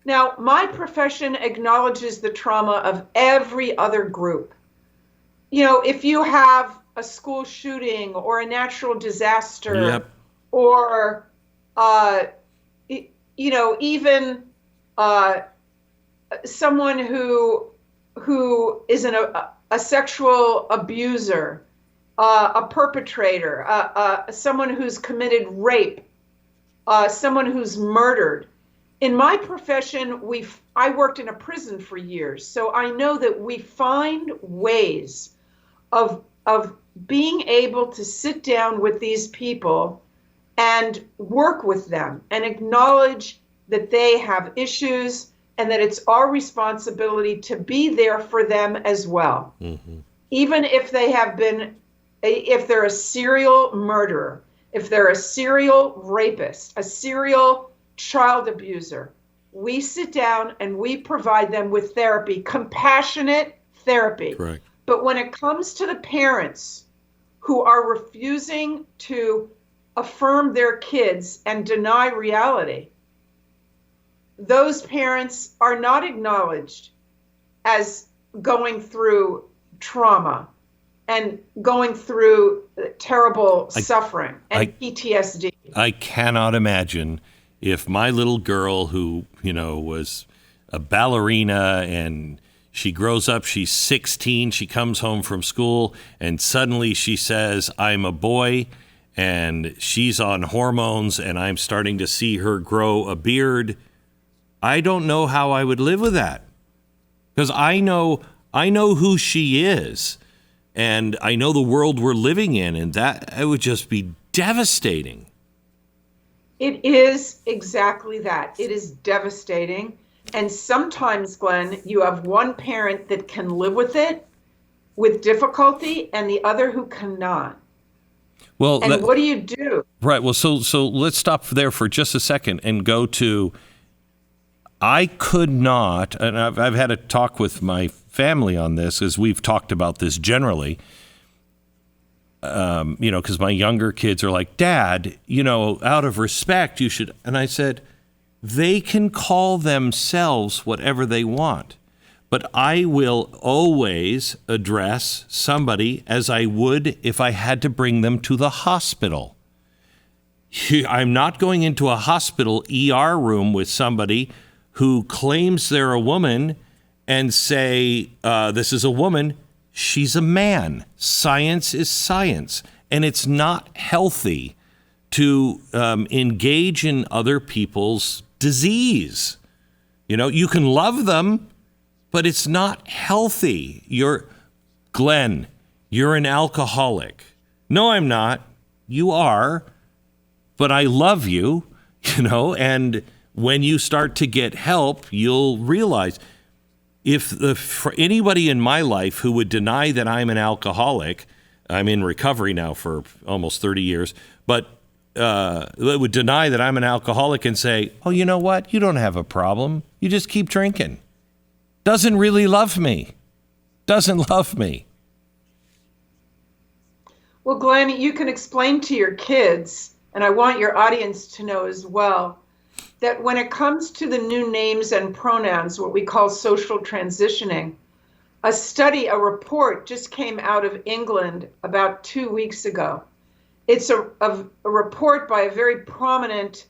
Now, my profession acknowledges the trauma of every other group. If you have a school shooting or a natural disaster, or, even someone who is a sexual abuser, a perpetrator, someone who's committed rape, someone who's murdered. In my profession, I worked in a prison for years, so I know that we find ways of being able to sit down with these people and work with them and acknowledge that they have issues and that it's our responsibility to be there for them as well. Mm-hmm. Even if if they're a serial murderer, if they're a serial rapist, a serial child abuser, we sit down and we provide them with therapy, compassionate therapy. Correct. But when it comes to the parents who are refusing to affirm their kids and deny reality, those parents are not acknowledged as going through trauma and going through terrible suffering and PTSD. I cannot imagine if my little girl, who, was a ballerina, and she grows up, she's 16, she comes home from school, and suddenly she says, I'm a boy, and she's on hormones, and I'm starting to see her grow a beard. I don't know how I would live with that, because I know who she is, and I know the world we're living in, and it would just be devastating. It is exactly that. It is devastating. And sometimes, Glenn, you have one parent that can live with it with difficulty and the other who cannot. Well, And what do you do? Right. Well, so let's stop there for just a second and go to, I could not, and I've had a talk with my family on this, as we've talked about this generally, because my younger kids are like, Dad, out of respect, you should. And I said, they can call themselves whatever they want, but I will always address somebody as I would if I had to bring them to the hospital. I'm not going into a hospital ER room with somebody who claims they're a woman and say, this is a woman. She's a man. Science is science. And it's not healthy to engage in other people's disease. You can love them, but it's not healthy. Glenn, you're an alcoholic. No, I'm not. You are. But I love you, and when you start to get help, you'll realize for anybody in my life who would deny that I'm an alcoholic, I'm in recovery now for almost 30 years, but would deny that I'm an alcoholic and say, oh, you know what? You don't have a problem. You just keep drinking. Doesn't really love me. Doesn't love me. Well, Glenn, you can explain to your kids, and I want your audience to know as well, that when it comes to the new names and pronouns, what we call social transitioning, a report just came out of England about 2 weeks ago. It's a report by a very prominent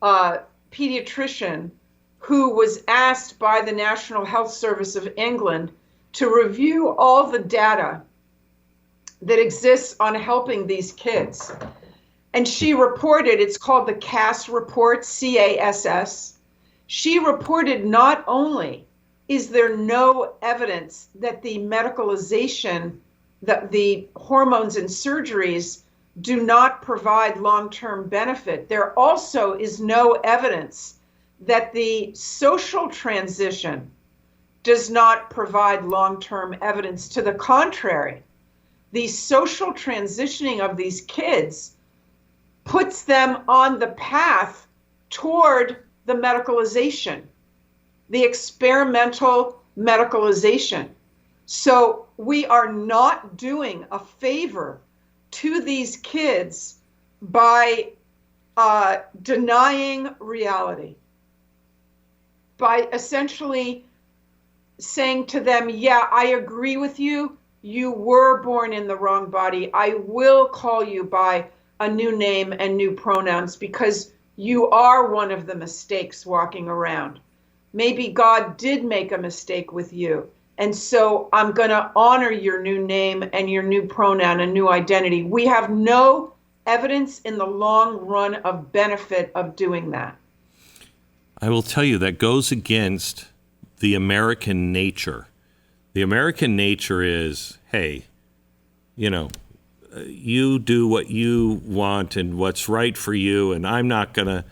pediatrician who was asked by the National Health Service of England to review all the data that exists on helping these kids. And she reported, it's called the CASS report, CASS. She reported not only is there no evidence that the medicalization, that the hormones and surgeries do not provide long-term benefit, there also is no evidence that the social transition does not provide long-term evidence. To the contrary, the social transitioning of these kids puts them on the path toward the medicalization, the experimental medicalization. So we are not doing a favor to these kids by denying reality, by essentially saying to them, yeah, I agree with you. You were born in the wrong body. I will call you by a new name and new pronouns because you are one of the mistakes walking around. Maybe God did make a mistake with you. And so I'm going to honor your new name and your new pronoun and new identity. We have no evidence in the long run of benefit of doing that. I will tell you that goes against the American nature. The American nature is, hey, you do what you want and what's right for you, and I'm not gonna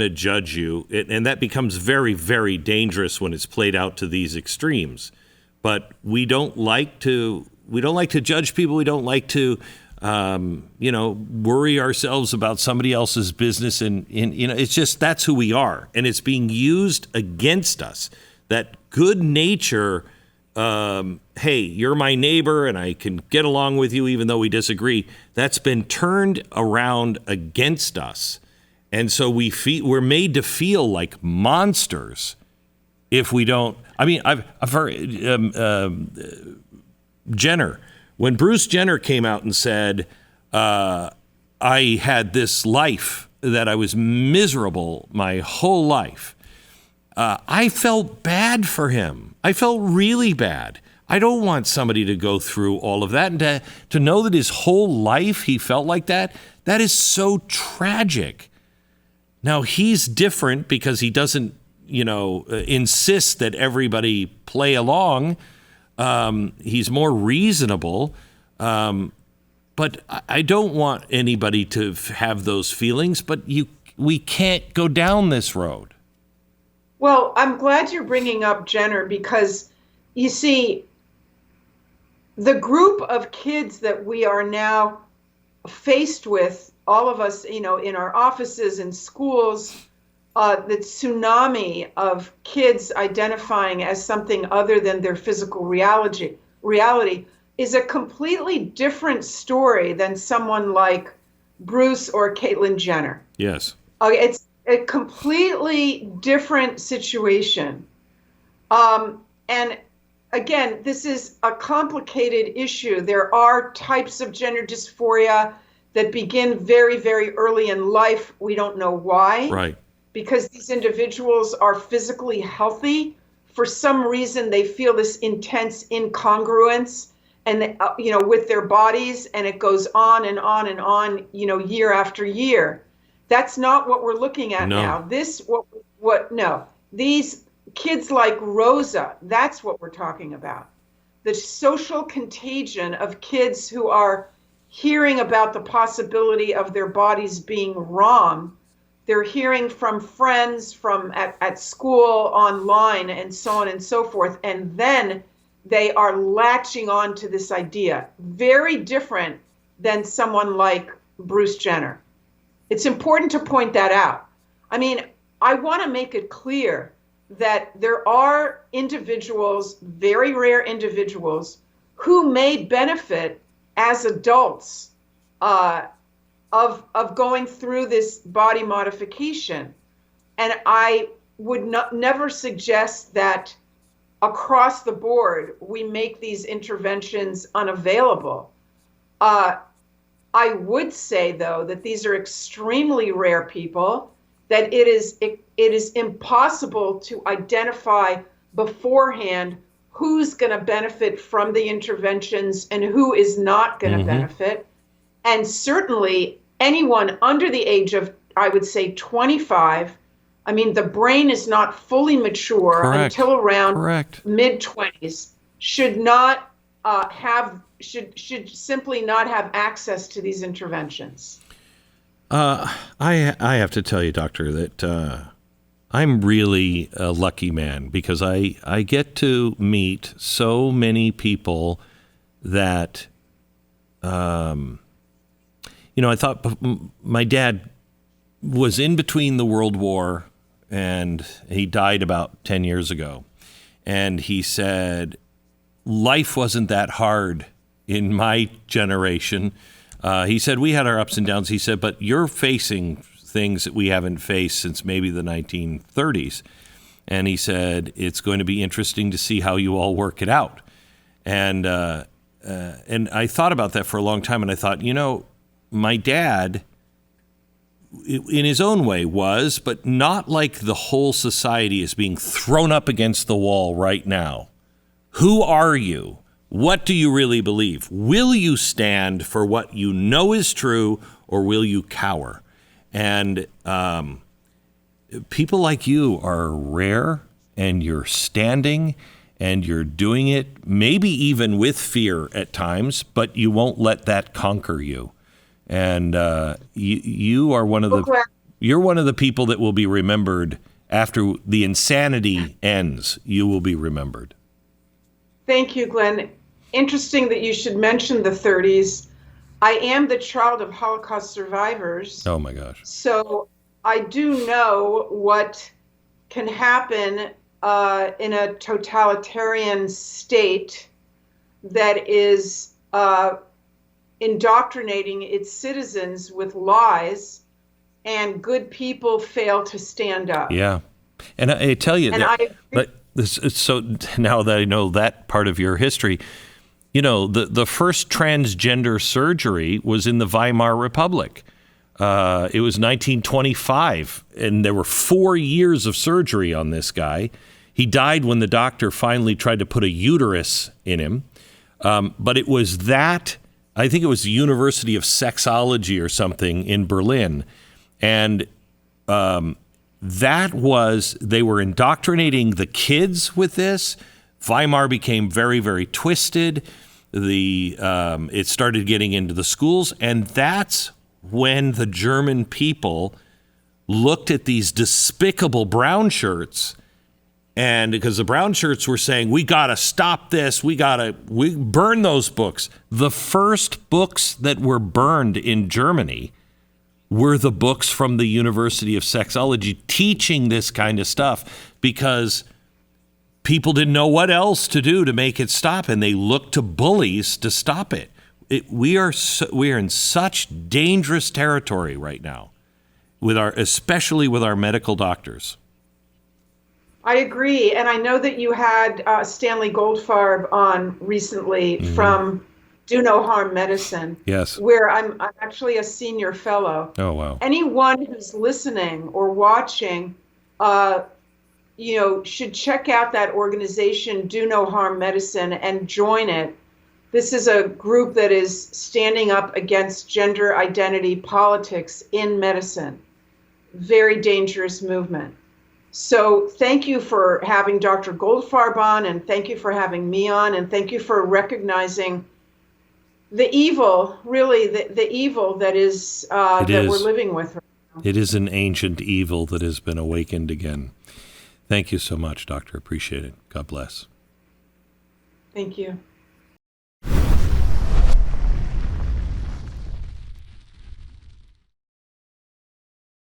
judge you. And that becomes very, very dangerous when it's played out to these extremes. But we don't like to judge people. We don't like to worry ourselves about somebody else's business. And it's just, that's who we are. And it's being used against us. That good nature, hey, you're my neighbor and I can get along with you even though we disagree, that's been turned around against us. And so we're made to feel like monsters if we don't. I mean, I've heard Jenner, when Bruce Jenner came out and said, I had this life that I was miserable my whole life, I felt bad for him. I felt really bad. I don't want somebody to go through all of that. And to know that his whole life he felt like that is so tragic. Now, he's different because he doesn't, insist that everybody play along. He's more reasonable. But I don't want anybody to have those feelings, but we can't go down this road. Well, I'm glad you're bringing up Jenner because, you see, the group of kids that we are now faced with, all of us, in our offices and schools, the tsunami of kids identifying as something other than their physical reality is a completely different story than someone like Bruce or Caitlyn Jenner. Yes. It's a completely different situation. And again, this is a complicated issue. There are types of gender dysphoria that begin very, very early in life. We don't know why. Right. Because these individuals are physically healthy. For some reason, they feel this intense incongruence and, with their bodies, and it goes on and on and on, year after year. That's not what we're looking at now. These kids like Rosa, that's what we're talking about. The social contagion of kids who are hearing about the possibility of their bodies being wrong. They're hearing from friends, from at school, online, and so on and so forth. And then they are latching on to this idea. Very different than someone like Bruce Jenner. It's important to point that out. I mean, I want to make it clear that there are individuals, very rare individuals, who may benefit as adults of going through this body modification. And I would never suggest that across the board we make these interventions unavailable. I would say, though, that these are extremely rare people, that it is impossible to identify beforehand who's going to benefit from the interventions and who is not going to benefit. And certainly anyone under the age of, I would say, 25, I mean, the brain is not fully mature until around mid-20s, should simply not have access to these interventions. I have to tell you, doctor, that I'm really a lucky man because I get to meet so many people that, I thought my dad was in between the World War and he died about 10 years ago. And he said, life wasn't that hard in my generation. He said, we had our ups and downs. He said, but you're facing things that we haven't faced since maybe the 1930s. And he said, it's going to be interesting to see how you all work it out. And I thought about that for a long time. And I thought, my dad, in his own way, was, but not like the whole society is being thrown up against the wall right now. Who are you? What do you really believe? Will you stand for what you know is true, or will you cower? And people like you are rare, and you're standing, and you're doing it, maybe even with fear at times, but you won't let that conquer you. And you are one of the people that will be remembered after the insanity ends. You will be remembered. Thank you, Glenn. Interesting that you should mention the 30s. I am the child of Holocaust survivors. Oh my gosh. So I do know what can happen in a totalitarian state that is indoctrinating its citizens with lies, and good people fail to stand up. Yeah. And I tell you, so now that I know that part of your history, the first transgender surgery was in the Weimar Republic. It was 1925, and there were 4 years of surgery on this guy. He died when the doctor finally tried to put a uterus in him. But it was I think it was the University of Sexology or something in Berlin. And they were indoctrinating the kids with this. Weimar became very, very twisted. It started getting into the schools. And that's when the German people looked at these despicable brown shirts And because the brown shirts were saying, we got to stop this. We burn those books. The first books that were burned in Germany were the books from the University of Sexology teaching this kind of stuff because people didn't know what else to do to make it stop. And they looked to bullies to stop it. We are in such dangerous territory right now, especially with our medical doctors. I agree. And I know that you had Stanley Goldfarb on recently from Do No Harm Medicine. Yes. Where I'm actually a senior fellow. Oh, wow. Anyone who's listening or watching, should check out that organization, Do No Harm Medicine, and join it. This is a group that is standing up against gender identity politics in medicine. Very dangerous movement. So thank you for having Dr. Goldfarb on, and thank you for having me on, and thank you for recognizing the evil, really the evil that is that we're living with right now. It is an ancient evil that has been awakened again. Thank you so much, Doctor. Appreciate it. God bless. Thank you.